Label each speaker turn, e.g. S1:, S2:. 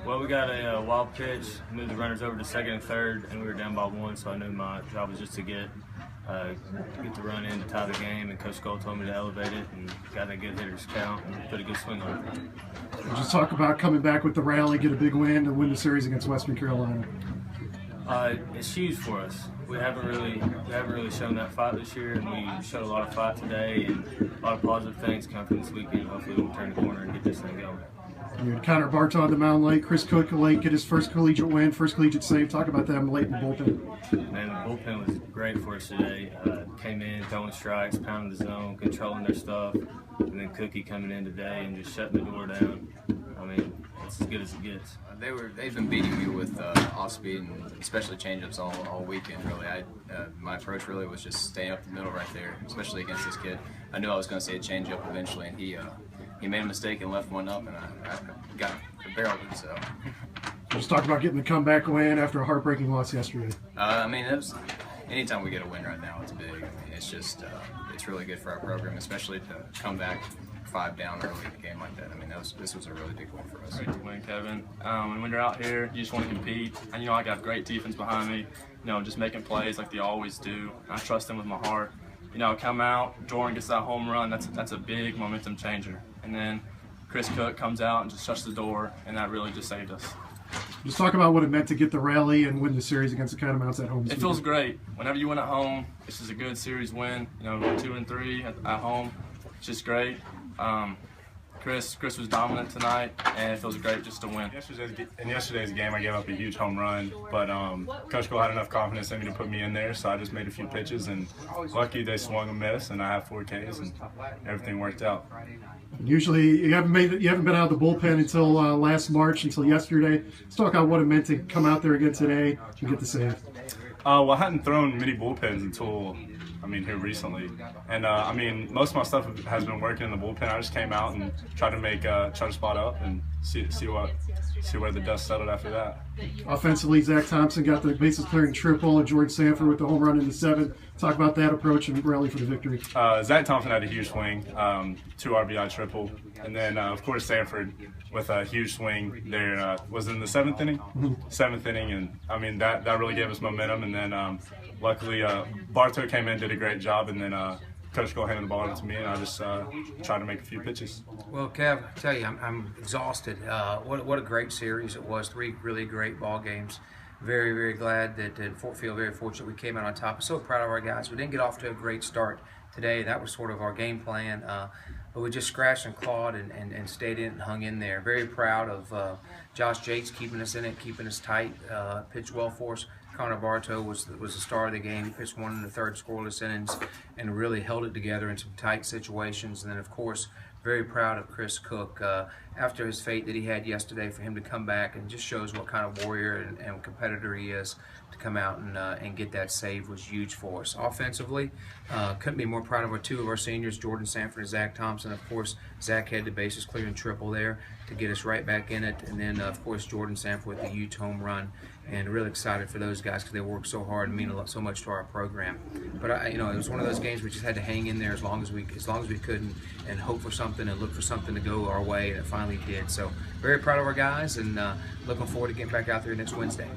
S1: Well, we got a wild pitch, moved the runners over to second and third, and we were down by 1, so I knew my job was just to get the run in to tie the game, and Coach Skole told me to elevate it and got a good hitter's count and put a good swing on it.
S2: Just talk about coming back with the rally, get a big win, and win the series against Western Carolina.
S1: It's huge for us. We haven't really shown that fight this year, and we showed a lot of fight today, and a lot of positive things come from this weekend. Hopefully we'll turn the corner and get this thing going.
S2: You had Connor Bartow on the mound late, Chris Cook late, get his first collegiate win, first collegiate save. Talk about that late in the bullpen.
S1: Man, the bullpen was great for us today. Came in, throwing strikes, pounding the zone, controlling their stuff, and then Cookie coming in today and just shutting the door down. I mean, it's as good as it gets.
S3: They've been beating me with off speed and especially changeups all weekend. Really, my approach really was just staying up the middle right there, especially against this kid. I knew I was going to see a changeup eventually, and he made a mistake and left one up, and I got barreled it. So.
S2: Just talk about getting the comeback win after a heartbreaking loss yesterday.
S3: I mean, anytime we get a win right now, it's big. I mean, it's just it's really good for our program, especially to come back 5 down early in a game like that. I mean, this was a really big win for us.
S4: Great to win, Kevin. And when you're out here, you just want to compete. And I got great defense behind me. Just making plays like they always do. I trust them with my heart. Come out, Jordan gets that home run. That's a big momentum changer. And then Chris Cook comes out and just shuts the door, and that really just saved us.
S2: Just talk about what it meant to get the rally and win the series against the Catamounts at home.
S4: It feels great. Whenever you win at home, it's just a good series win. 2 and 3 at home. It's just great. Chris was dominant tonight, and it feels great just to win.
S5: In yesterday's game, I gave up a huge home run, but Coach Skole had enough confidence in me to put me in there, so I just made a few pitches, and lucky they swung a miss, and I have 4 Ks, and everything worked out.
S2: Usually, you haven't been out of the bullpen until last March, until yesterday. Let's talk about what it meant to come out there again today and get the save.
S5: Well, I hadn't thrown many bullpens until here recently, and most of my stuff has been working in the bullpen. I just came out and tried to spot up and see where the dust settled after that.
S2: Offensively, Zach Thompson got the bases clearing triple, and George Sanford with the home run in the 7th. Talk about that approach and rally for the victory.
S5: Zach Thompson had a huge swing, 2 RBI triple, and then of course Sanford with a huge swing there was in the 7th inning. 7th inning, and that really gave us momentum. And then luckily Bartow came in, did a great job, and then Coach Skole handed the ball to me, and I just tried to make a few pitches.
S6: Well, Kev, I tell you, I'm exhausted. What a great series it was. 3 really great ball games. Very, very glad feel very fortunate we came out on top. I'm so proud of our guys. We didn't get off to a great start today. That was sort of our game plan. But we just scratched and clawed and stayed in and hung in there. Very proud of Josh Jakes keeping us in it, keeping us tight, pitched well for us. Connor Bartow was the star of the game. He pitched 1 1/3 scoreless innings and really held it together in some tight situations. And then, of course, very proud of Chris Cook after his fate that he had yesterday, for him to come back and just shows what kind of warrior and competitor he is. To come out and get that save was huge for us. Offensively, couldn't be more proud of 2 of our seniors, Jordan Sanford and Zach Thompson. Of course, Zach had the bases clearing triple there to get us right back in it. And then, of course, Jordan Sanford with the huge home run. And really excited for those guys because they worked so hard and mean so much to our program. But it was one of those games we just had to hang in there as long as we could and hope for something and look for something to go our way, and it finally did. So very proud of our guys, and looking forward to getting back out there next Wednesday.